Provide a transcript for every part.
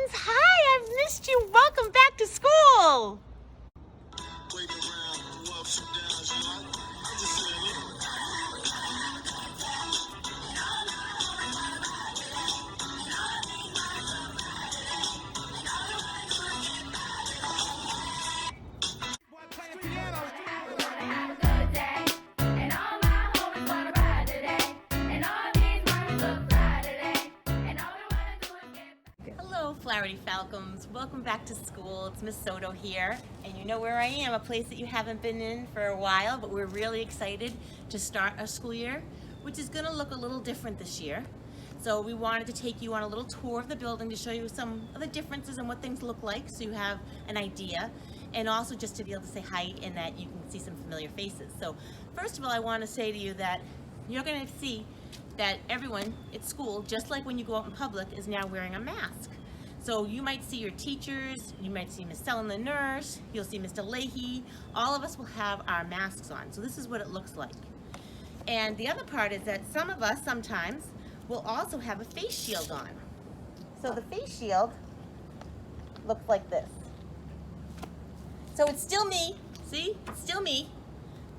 friends. Hi, I've missed you. Welcome back to school. Hello, Flaherty Falcons. Welcome back to school. It's Miss Soto here, and you know where I am, a place that you haven't been in for a while, but we're really excited to start our school year, which is going to look a little different this year. So we wanted to take you on a little tour of the building to show you some of the differences and what things look like, so you have an idea, and also just to be able to say hi and that you can see some familiar faces. So first of all, I want to say to you that you're going to see that everyone at school, just like when you go out in public, is now wearing a mask. So you might see your teachers, you might see Miss Ellen the nurse, you'll see Mr. Leahy, all of us will have our masks on. So this is what it looks like. And the other part is that some of us sometimes will also have a face shield on. So the face shield looks like this. So it's still me, see? It's still me,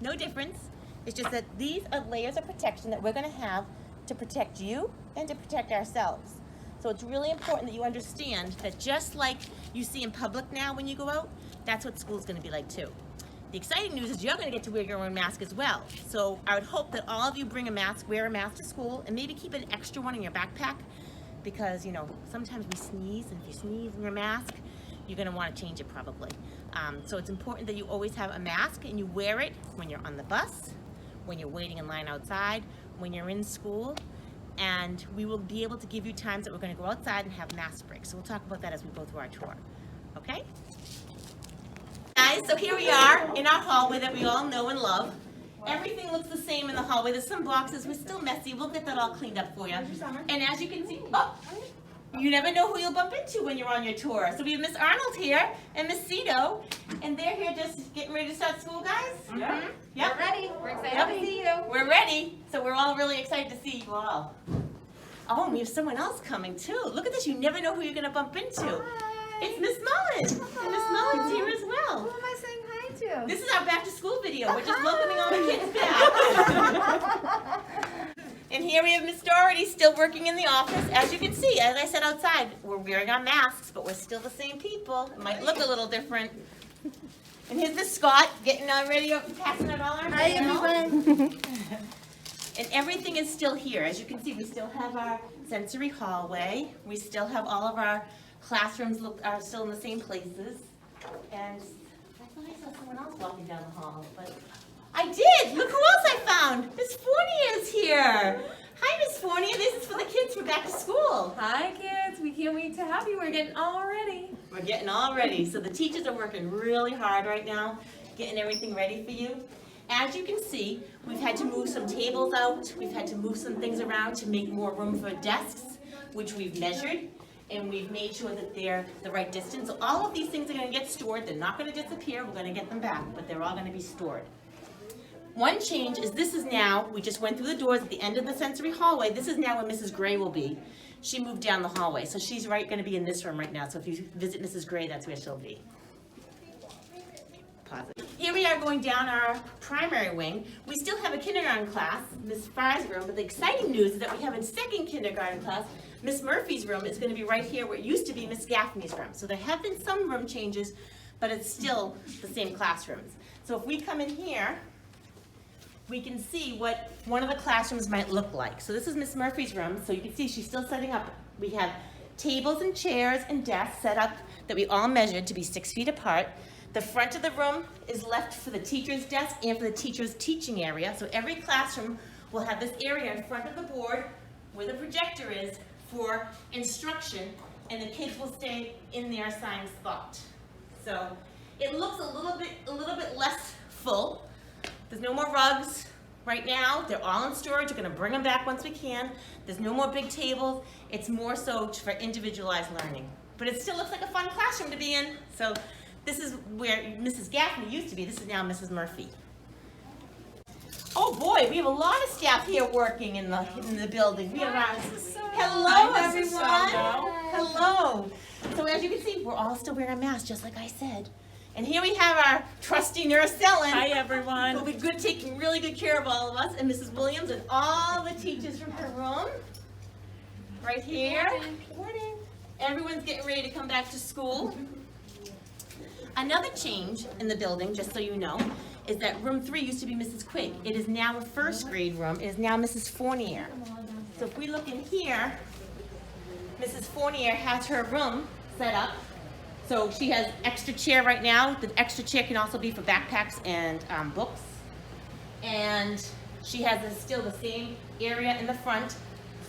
no difference. It's just that these are layers of protection that we're gonna have to protect you and to protect ourselves. So it's really important that you understand that just like you see in public now when you go out, that's what school's gonna be like too. The exciting news is you're gonna get to wear your own mask as well. So I would hope that all of you bring a mask, wear a mask to school, and maybe keep an extra one in your backpack, because you know, sometimes we sneeze, and if you sneeze in your mask, you're gonna wanna change it probably. So it's important that you always have a mask and you wear it when you're on the bus, when you're waiting in line outside, when you're in school, and we will be able to give you times that we're going to go outside and have mask breaks. So we'll talk about that as we go through our tour. Okay? Guys, so here we are in our hallway that we all know and love. Everything looks the same in the hallway. There's some boxes. We're still messy. We'll get that all cleaned up for you. And as you can see, you never know who you'll bump into when you're on your tour. So we have Miss Arnold here and Miss Cito, and they're here just getting ready to start school, guys. Yeah. Yep. We're ready. We're excited to see you. We're ready. So we're all really excited to see you all. Oh, and we have someone else coming too. Look at this. You never know who you're going to bump into. Hi. It's Miss Mullen. And Miss Mullen's here as well. Who am I saying hi to? This is our back to school video. We're just welcoming all the kids back. And here we have Miss Doherty still working in the office. As you can see, as I said outside, we're wearing our masks, but we're still the same people. It might look a little different. And here's Miss Scott getting ready, passing out all our Hi, everyone. And everything is still here. As you can see, we still have our sensory hallway. We still have all of our classrooms are still in the same places. And I thought I saw someone else walking down the hall, but I did! Look who else I found! Miss Fournier is here! Hi, Miss Fournier. This is for the kids for back to school. Hi kids, we can't wait to have you. We're getting all ready. We're getting all ready. So the teachers are working really hard right now, getting everything ready for you. As you can see, we've had to move some tables out. We've had to move some things around to make more room for desks, which we've measured, and we've made sure that they're the right distance. So all of these things are going to get stored. They're not going to disappear. We're going to get them back, but they're all going to be stored. One change is this is now, we just went through the doors at the end of the sensory hallway. This is now where Mrs. Gray will be. She moved down the hallway, so she's going to be in this room right now. So if you visit Mrs. Gray, that's where she'll be. Pause it. Here we are going down our primary wing. We still have a kindergarten class, Miss Fry's room, but the exciting news is that we have a second kindergarten class. Miss Murphy's room is going to be right here where it used to be Miss Gaffney's room. So there have been some room changes, but it's still the same classrooms. So if we come in here, we can see what one of the classrooms might look like. So this is Miss Murphy's room. So you can see she's still setting up. We have tables and chairs and desks set up that we all measured to be 6 feet apart. The front of the room is left for the teacher's desk and for the teacher's teaching area. So every classroom will have this area in front of the board where the projector is for instruction, and the kids will stay in their assigned spot. So it looks a little bit less full. There's no more rugs right now. They're all in storage. We're going to bring them back once we can. There's no more big tables. It's more so for individualized learning. But it still looks like a fun classroom to be in. So this is where Mrs. Gaffney used to be. This is now Mrs. Murphy. Oh boy, we have a lot of staff here working in the building. We have hello everyone. Hello. So as you can see, we're all still wearing masks, just like I said. And here we have our trusty nurse, Ellen. Hi, everyone. Who'll be good, taking really good care of all of us, and Mrs. Williams and all the teachers from her room. Right here. Morning. Everyone's getting ready to come back to school. Another change in the building, just so you know, is that room 3 used to be Mrs. Quigg. It is now a first grade room. It is now Mrs. Fournier. So if we look in here, Mrs. Fournier has her room set up. So she has extra chair right now. The extra chair can also be for backpacks and books. And she has still the same area in the front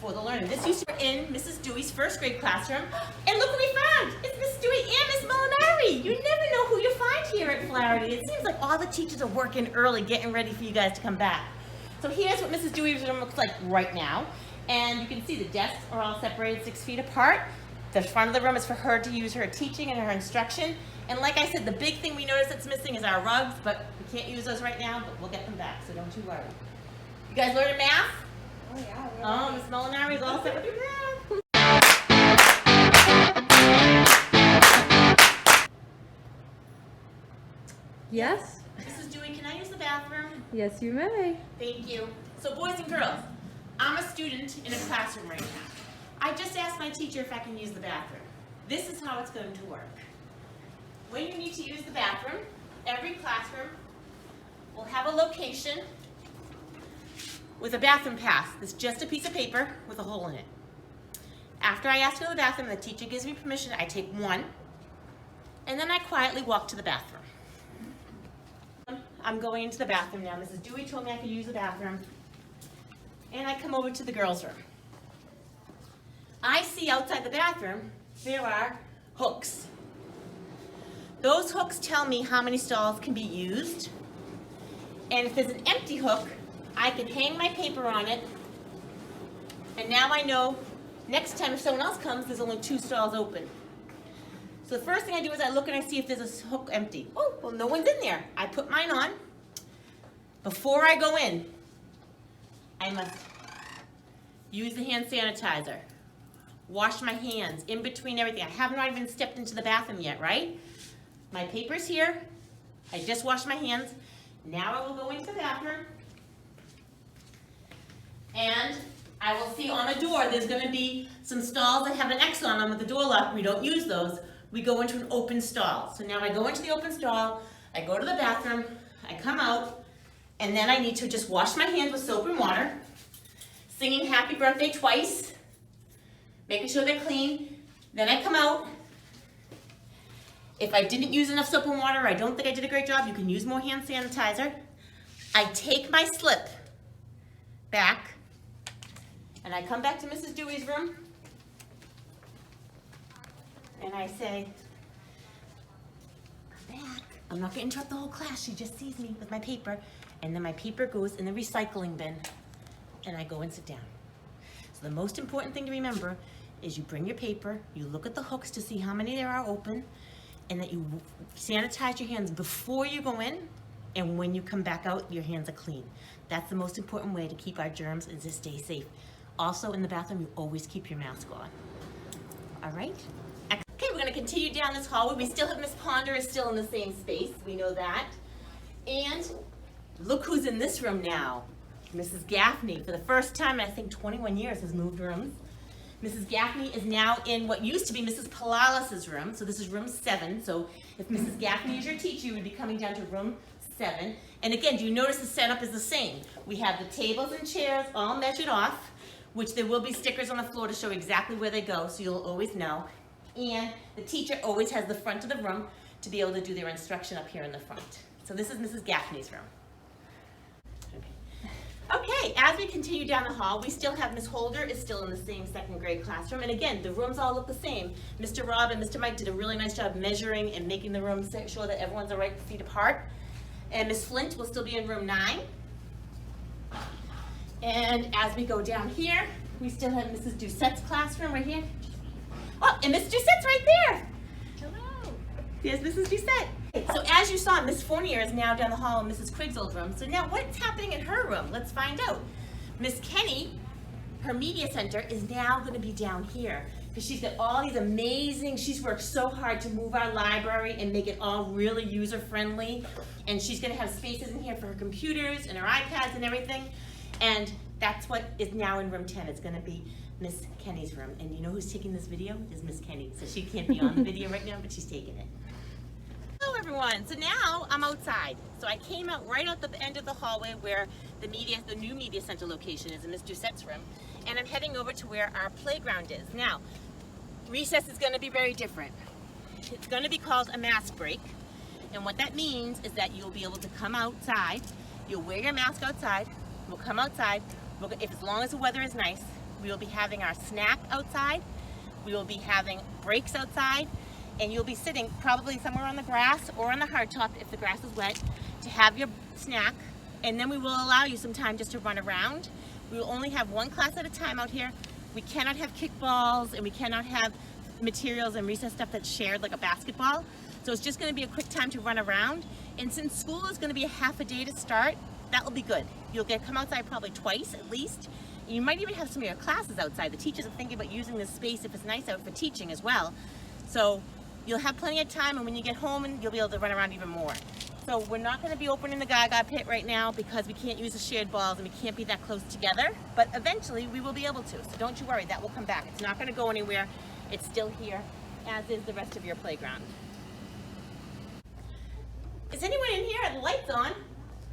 for the learning. This used to be in Mrs. Dewey's first grade classroom. And look what we found! It's Miss Dewey and Miss Molinari! You never know who you find here at Flaherty. It seems like all the teachers are working early, getting ready for you guys to come back. So here's what Mrs. Dewey's room looks like right now. And you can see the desks are all separated 6 feet apart. The front of the room is for her to use her teaching and her instruction. And like I said, the big thing we noticed that's missing is our rugs, but we can't use those right now, but we'll get them back, so don't you worry. You guys learning math? Oh yeah. Oh, Miss Molinari is all set with your math. Yes? Mrs. Dewey, can I use the bathroom? Yes, you may. Thank you. So boys and girls, I'm a student in a classroom right now. I just asked my teacher if I can use the bathroom. This is how it's going to work. When you need to use the bathroom, every classroom will have a location with a bathroom pass. It's just a piece of paper with a hole in it. After I ask for the bathroom, the teacher gives me permission, I take one, and then I quietly walk to the bathroom. I'm going into the bathroom now. Mrs. Dewey told me I could use the bathroom. And I come over to the girls' room. I see outside the bathroom, there are hooks. Those hooks tell me how many stalls can be used. And if there's an empty hook, I can hang my paper on it. And now I know next time if someone else comes, there's only 2 stalls open. So the first thing I do is I look and I see if there's a hook empty. Oh, well, no one's in there. I put mine on. Before I go in, I must use the hand sanitizer. Wash my hands in between everything. I have not even stepped into the bathroom yet, right? My paper's here. I just washed my hands. Now I will go into the bathroom. And I will see on a door there's going to be some stalls that have an X on them with the door locked. We don't use those. We go into an open stall. So now I go into the open stall, I go to the bathroom, I come out, and then I need to just wash my hands with soap and water, singing happy birthday twice, making sure they're clean. Then I come out. If I didn't use enough soap and water, or I don't think I did a great job, you can use more hand sanitizer. I take my slip back, and I come back to Mrs. Dewey's room, and I say, I'm back. I'm not going to interrupt the whole class. She just sees me with my paper, and then my paper goes in the recycling bin, and I go and sit down. So the most important thing to remember is you bring your paper, you look at the hooks to see how many there are open, and that you sanitize your hands before you go in, and when you come back out, your hands are clean. That's the most important way to keep our germs and to stay safe. Also, in the bathroom, you always keep your mask on. All right? Okay, we're going to continue down this hallway. We still have Miss Ponder is still in the same space. We know that. And look who's in this room now. Mrs. Gaffney, for the first time in I think 21 years, has moved rooms. Mrs. Gaffney is now in what used to be Mrs. Palalis's room. So this is room 7. So if Mrs. Gaffney is your teacher, you would be coming down to room 7. And again, do you notice the setup is the same? We have the tables and chairs all measured off, which there will be stickers on the floor to show exactly where they go, so you'll always know. And the teacher always has the front of the room to be able to do their instruction up here in the front. So this is Mrs. Gaffney's room. Okay, as we continue down the hall, we still have Miss Holder is still in the same 2nd grade classroom. And again, the rooms all look the same. Mr. Rob and Mr. Mike did a really nice job measuring and making the rooms sure that everyone's the right feet apart. And Miss Flint will still be in room 9. And as we go down here, we still have Mrs. Doucette's classroom right here. Oh, and Miss Doucette's right there. Hello. There's Mrs. Doucette. So as you saw, Miss Fournier is now down the hall in Mrs. Quigg's old room. So now what's happening in her room? Let's find out. Miss Kenny, her media center, is now going to be down here. because she's got all these amazing, she's worked so hard to move our library and make it all really user-friendly. And she's gonna have spaces in here for her computers and her iPads and everything. And that's what is now in room 10. It's gonna be Miss Kenny's room. And you know who's taking this video? Is Miss Kenny. So she can't be on the video right now, but she's taking it. Hello everyone, so now I'm outside. So I came out right out the end of the hallway where the new media center location is in Miss Doucette's room, and I'm heading over to where our playground is. Now, recess is gonna be very different. It's gonna be called a mask break, and what that means is that you'll be able to come outside, you'll wear your mask outside, we'll come outside, as long as the weather is nice, we will be having our snack outside, we will be having breaks outside, and you'll be sitting probably somewhere on the grass or on the hardtop if the grass is wet to have your snack, and then we will allow you some time just to run around. We will only have one class at a time out here. We cannot have kickballs and we cannot have materials and recess stuff that's shared like a basketball. So it's just gonna be a quick time to run around. And since school is gonna be a half a day to start, that will be good. You'll come outside probably twice at least. You might even have some of your classes outside. The teachers are thinking about using this space if it's nice out for teaching as well. So you'll have plenty of time, and when you get home, and you'll be able to run around even more. So we're not going to be opening the Gaga pit right now because we can't use the shared balls and we can't be that close together, but eventually we will be able to. So don't you worry, that will come back. It's not going to go anywhere. It's still here, as is the rest of your playground. Is anyone in here? The light's on.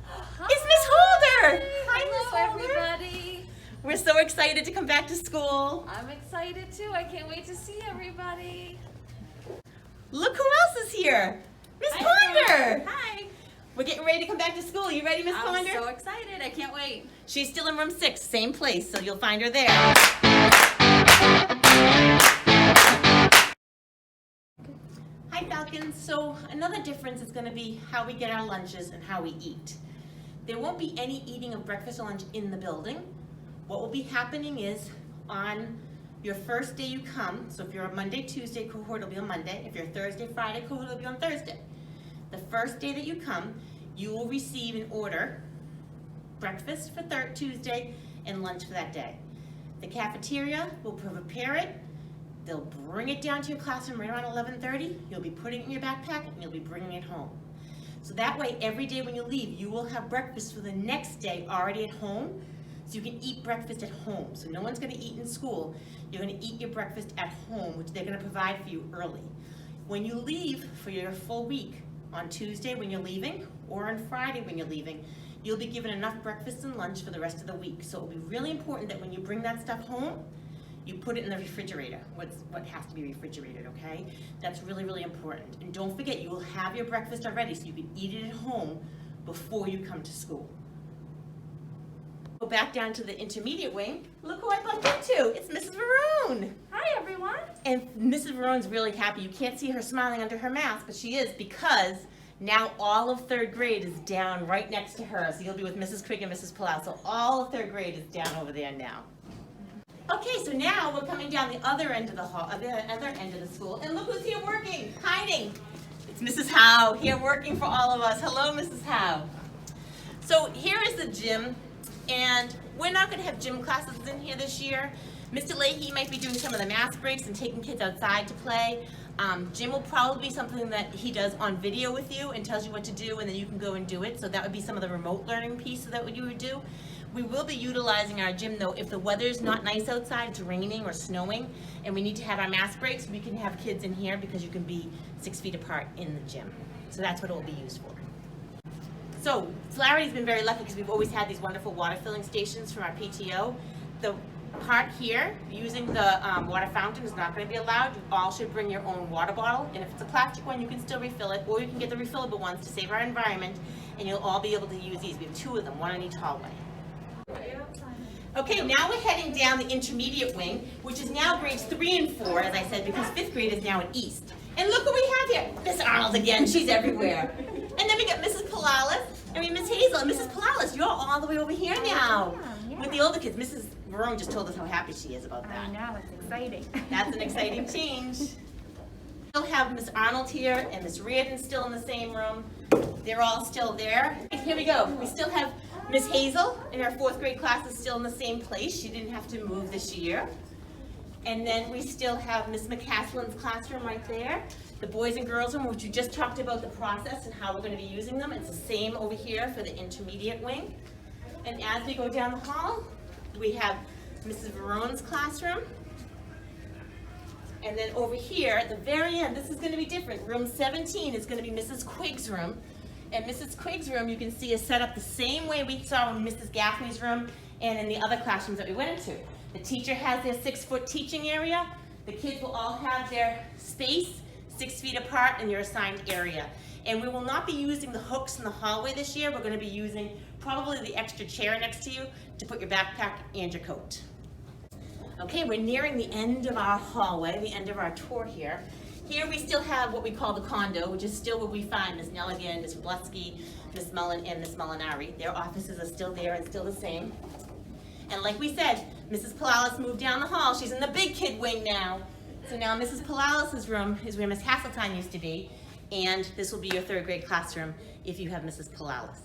Hi. It's Miss Holder. Hi, Miss Hello, Holder. everybody. We're so excited to come back to school. I'm excited too. I can't wait to see everybody. Look who else is here. Miss Ponder. Hi. We're getting ready to come back to school. You ready, Miss Ponder? I'm so excited. I can't wait. She's still in room 6, same place, so you'll find her there. Hi, Falcons. So another difference is going to be how we get our lunches and how we eat. There won't be any eating of breakfast or lunch in the building. What will be happening is on your first day you come, so if you're a Monday, Tuesday cohort, it'll be on Monday. If you're a Thursday, Friday cohort, it'll be on Thursday. The first day that you come, you will receive an order, breakfast for Tuesday and lunch for that day. The cafeteria will prepare it. They'll bring it down to your classroom right around 11:30. You'll be putting it in your backpack and you'll be bringing it home. So that way, every day when you leave, you will have breakfast for the next day already at home. So you can eat breakfast at home. So no one's gonna eat in school. You're gonna eat your breakfast at home, which they're gonna provide for you early. When you leave for your full week, on Tuesday when you're leaving, or on Friday when you're leaving, you'll be given enough breakfast and lunch for the rest of the week. So it'll be really important that when you bring that stuff home, you put it in the refrigerator, what has to be refrigerated, okay? That's really, really important. And don't forget, you will have your breakfast already so you can eat it at home before you come to school. Go back down to the intermediate wing. Look who I bumped into. It's Mrs. Varone. Hi, everyone. And Mrs. Varone's really happy. You can't see her smiling under her mask, but she is, because now all of 3rd grade is down right next to her. So you'll be with Mrs. Quigg and Mrs. Palau. So all of 3rd grade is down over there now. Okay, so now we're coming down the other end of the hall, the other end of the school, and look who's here working, hiding. It's Mrs. Howe here working for all of us. Hello, Mrs. Howe. So here is the gym. And we're not going to have gym classes in here this year. Mr. Leahy might be doing some of the mask breaks and taking kids outside to play. Gym will probably be something that he does on video with you and tells you what to do, and then you can go and do it. So that would be some of the remote learning piece that you would do. We will be utilizing our gym though if the weather's not nice outside, it's raining or snowing, and we need to have our mask breaks, we can have kids in here because you can be 6 feet apart in the gym. So that's what it will be used for. So Flaherty's been very lucky because we've always had these wonderful water filling stations from our PTO. The part here, using the water fountain is not going to be allowed. You all should bring your own water bottle, and if it's a plastic one, you can still refill it, or you can get the refillable ones to save our environment, and you'll all be able to use these. We have 2 of them, one in each hallway. Okay, now we're heading down the intermediate wing, which is now grades 3 and 4, as I said, because 5th grade is now at East. And look what we have here. Miss Arnold again, she's everywhere. And then we got Mrs. Miss Hazel, and Mrs. Palalis, you're all the way over here now. Yeah. With the older kids. Mrs. Varone just told us how happy she is about that. I know, it's exciting. That's an exciting change. Still have Miss Arnold here and Miss Reardon still in the same room. They're all still there. Here we go. We still have Miss Hazel in her 4th grade class is still in the same place. She didn't have to move this year. And then we still have Miss McCaslin's classroom right there. The boys and girls room, which we just talked about the process and how we're going to be using them. It's the same over here for the intermediate wing. And as we go down the hall, we have Mrs. Verone's classroom. And then over here, at the very end, this is going to be different. Room 17 is going to be Mrs. Quigg's room. And Mrs. Quigg's room, you can see, is set up the same way we saw in Mrs. Gaffney's room and in the other classrooms that we went into. The teacher has their 6-foot teaching area. The kids will all have their space 6 feet apart in your assigned area. And we will not be using the hooks in the hallway this year. We're going to be using probably the extra chair next to you to put your backpack and your coat. Okay, we're nearing the end of our hallway, the end of our tour here. Here we still have what we call the condo, which is still where we find Ms. Nelligan, Ms. Wableski, Ms. Mullen, and Ms. Molinari. Their offices are still there and still the same. And like we said, Mrs. Palalis moved down the hall. She's in the big kid wing now. So now Mrs. Palalis' room is where Ms. Hasseltine used to be, and this will be your 3rd grade classroom if you have Mrs. Palalis.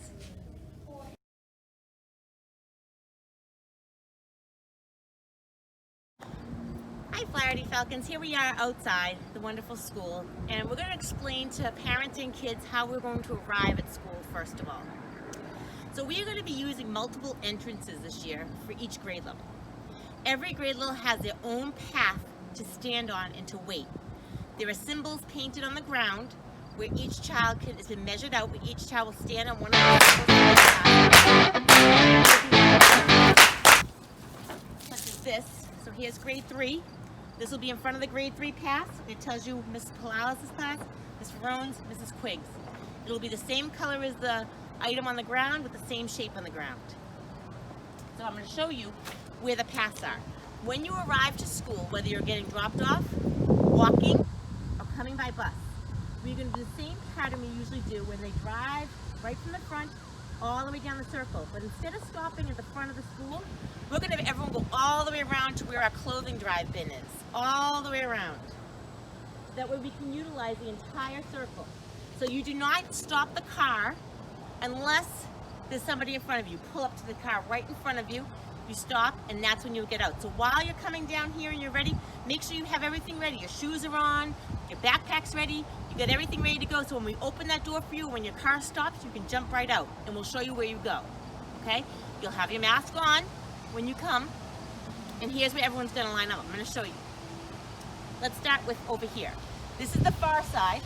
Hi Flaherty Falcons, here we are outside the wonderful school, and we're going to explain to parents and kids how we're going to arrive at school first of all. So we are going to be using multiple entrances this year for each grade level. Every grade level has their own path to stand on and to wait. There are symbols painted on the ground where each child has been measured out, where each child will stand on one of the symbols such as this. So here's grade 3. This will be in front of the grade 3 path. It tells you Ms. Palalis' class, Ms. Verone's, Mrs. Quigg's. It'll be the same color as the item on the ground with the same shape on the ground. So I'm going to show you where the paths are. When you arrive to school, whether you're getting dropped off, walking, or coming by bus, we're going to do the same pattern we usually do when they drive right from the front all the way down the circle. But instead of stopping at the front of the school, we're going to have everyone go all the way around to where our clothing drive bin is. All the way around. That way we can utilize the entire circle. So you do not stop the car unless there's somebody in front of you. Pull up to the car right in front of you. You stop, and that's when you'll get out. So while you're coming down here and you're ready, make sure you have everything ready. Your shoes are on, your backpack's ready, you got everything ready to go. So when we open that door for you, when your car stops, you can jump right out, and we'll show you where you go. Okay? You'll have your mask on when you come, and here's where everyone's going to line up. I'm going to show you. Let's start with over here. This is the far side.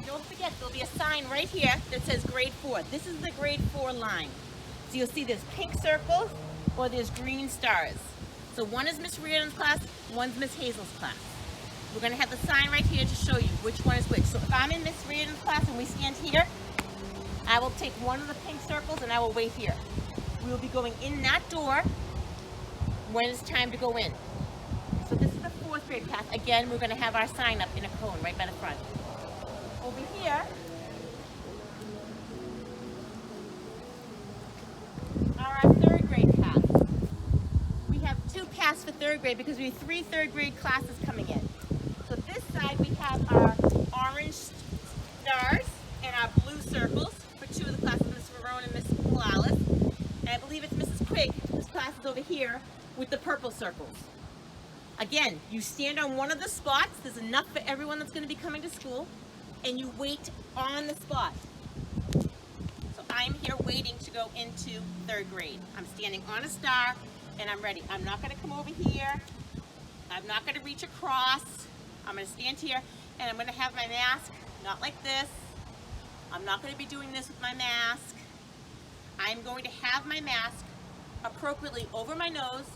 Don't forget, there'll be a sign right here that says grade 4. This is the grade 4 line. So you'll see there's pink circles or there's green stars. So one is Miss Reardon's class, one's Miss Hazel's class. We're going to have the sign right here to show you which one is which. So if I'm in Miss Reardon's class and we stand here, I will take one of the pink circles and I will wait here. We will be going in that door when it's time to go in. So this is the 4th grade path. Again, we're going to have our sign up in a cone right by the front. Over here are our 3rd grade paths. We have 2 paths for 3rd grade because we have 3 3rd grade classes coming in. So this side we have our orange stars and our blue circles for 2 of the classes, Miss Verone and Miss Palalis. And I believe it's Mrs. Quigg, this class is over here with the purple circles. Again, you stand on one of the spots. There's enough for everyone that's going to be coming to school. And you wait on the spot. So I'm here waiting to go into 3rd grade. I'm standing on a star and I'm ready. I'm not going to come over here. I'm not going to reach across. I'm going to stand here and I'm going to have my mask, not like this. I'm not going to be doing this with my mask. I'm going to have my mask appropriately over my nose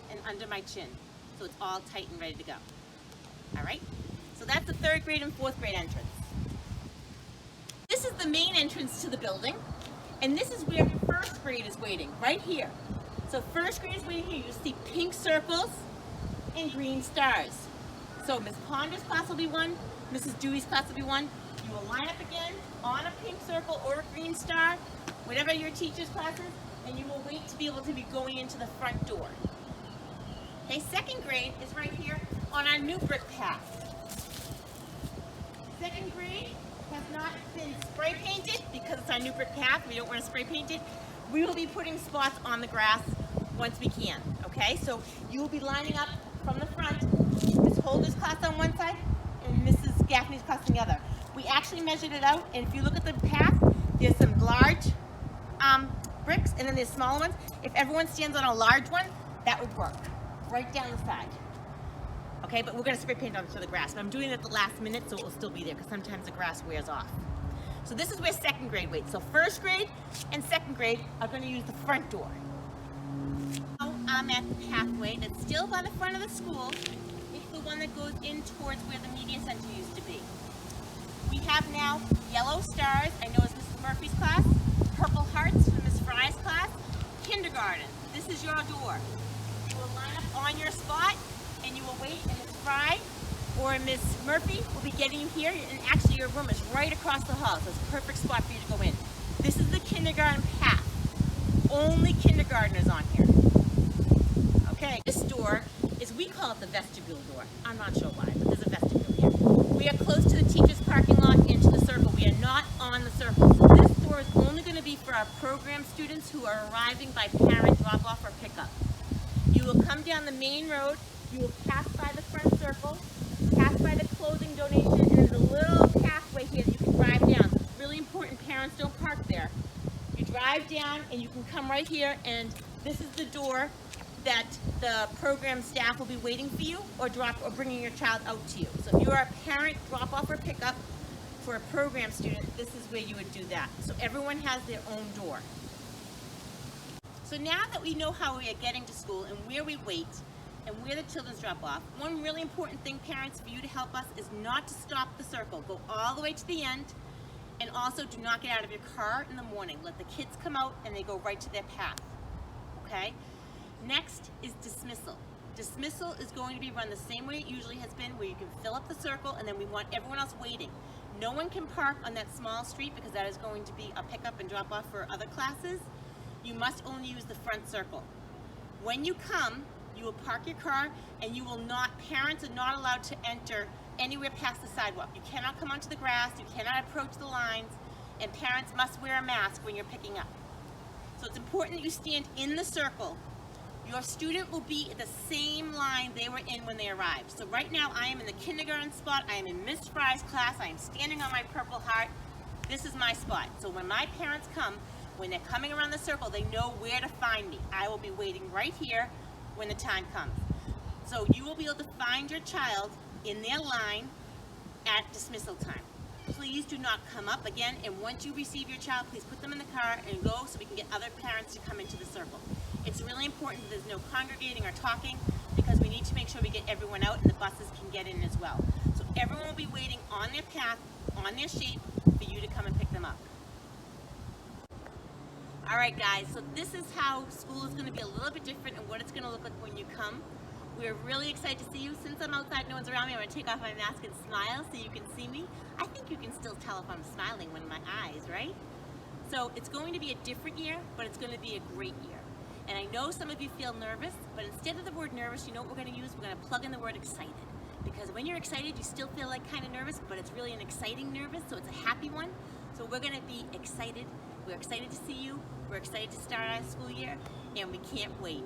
and under my chin. So it's all tight and ready to go. All right? So that's the 3rd grade and 4th grade entrance. This is the main entrance to the building, and this is where 1st grade is waiting, right here. So 1st grade is waiting here. You see pink circles and green stars. So Ms. Ponder's class will be 1, Mrs. Dewey's class will be 1. You will line up again on a pink circle or a green star, whatever your teacher's class is, and you will wait to be able to be going into the front door. Okay, 2nd grade is right here on our new brick path. 2nd grade has not been spray painted because it's our new brick path. We don't want to spray paint it. We will be putting spots on the grass once we can, okay? So you will be lining up from the front, Ms. Holder's class on one side and Mrs. Gaffney's class on the other. We actually measured it out, and if you look at the path, there's some large bricks and then there's smaller ones. If everyone stands on a large one, that would work, right down the side. Okay, but we're gonna spray paint onto the grass. But I'm doing it at the last minute, so it will still be there because sometimes the grass wears off. So this is where second grade waits. So first grade and second grade are gonna use the front door. Now I'm at the pathway that's still by the front of the school. It's the one that goes in towards where the media center used to be. We have now yellow stars, I know it's Mrs. Murphy's class, purple hearts from Miss Fry's class, kindergarten. This is your door. You will line up on your spot and you will wait, and Miss Fry or Miss Murphy will be getting you here, and actually your room is right across the hall, so it's a perfect spot for you to go in. This is the kindergarten path. Only kindergartners on here. Okay, this door is, we call it the vestibule door. I'm not sure why, but there's a vestibule here. We are close to the teacher's parking lot into the circle. We are not on the circle. So this door is only going to be for our program students who are arriving by parent drop-off or pickup. You will come down the main road, you will pass by the front circle, pass by the clothing donation, and there's a little pathway here that you can drive down. So it's really important parents don't park there. You drive down and you can come right here, and this is the door that the program staff will be waiting for you or bringing your child out to you. So if you are a parent drop off or pick up for a program student, this is where you would do that. So everyone has their own door. So now that we know how we are getting to school and where we wait and where the children's drop off, one really important thing, parents, for you to help us is not to stop the circle. Go all the way to the end, and also do not get out of your car in the morning. Let the kids come out and they go right to their path, okay? Next is dismissal. Dismissal is going to be run the same way it usually has been, where you can fill up the circle and then we want everyone else waiting. No one can park on that small street because that is going to be a pickup and drop off for other classes. You must only use the front circle. When you come, you will park your car and you will not, parents are not allowed to enter anywhere past the sidewalk. You cannot come onto the grass, you cannot approach the lines, and parents must wear a mask when you're picking up. So it's important that you stand in the circle. Your student will be at the same line they were in when they arrived. So right now I am in the kindergarten spot, I am in Miss Fry's class, I am standing on my purple heart. This is my spot. So when my parents come, when they're coming around the circle, they know where to find me. I will be waiting right here when the time comes. So you will be able to find your child in their line at dismissal time. Please do not come up again, and once you receive your child, please put them in the car and go so we can get other parents to come into the circle. It's really important that there's no congregating or talking because we need to make sure we get everyone out and the buses can get in as well. So everyone will be waiting on their path, on their shape, for you to come and pick them up. All right, guys, so this is how school is going to be a little bit different and what it's going to look like when you come. We're really excited to see you. Since I'm outside, no one's around me, I'm going to take off my mask and smile so you can see me. I think you can still tell if I'm smiling with my eyes, right? So it's going to be a different year, but it's going to be a great year. And I know some of you feel nervous, but instead of the word nervous, you know what we're going to use? We're going to plug in the word excited. Because when you're excited, you still feel like kind of nervous, but it's really an exciting nervous, so it's a happy one. So we're going to be excited. We're excited to see you. We're excited to start our school year, and we can't wait.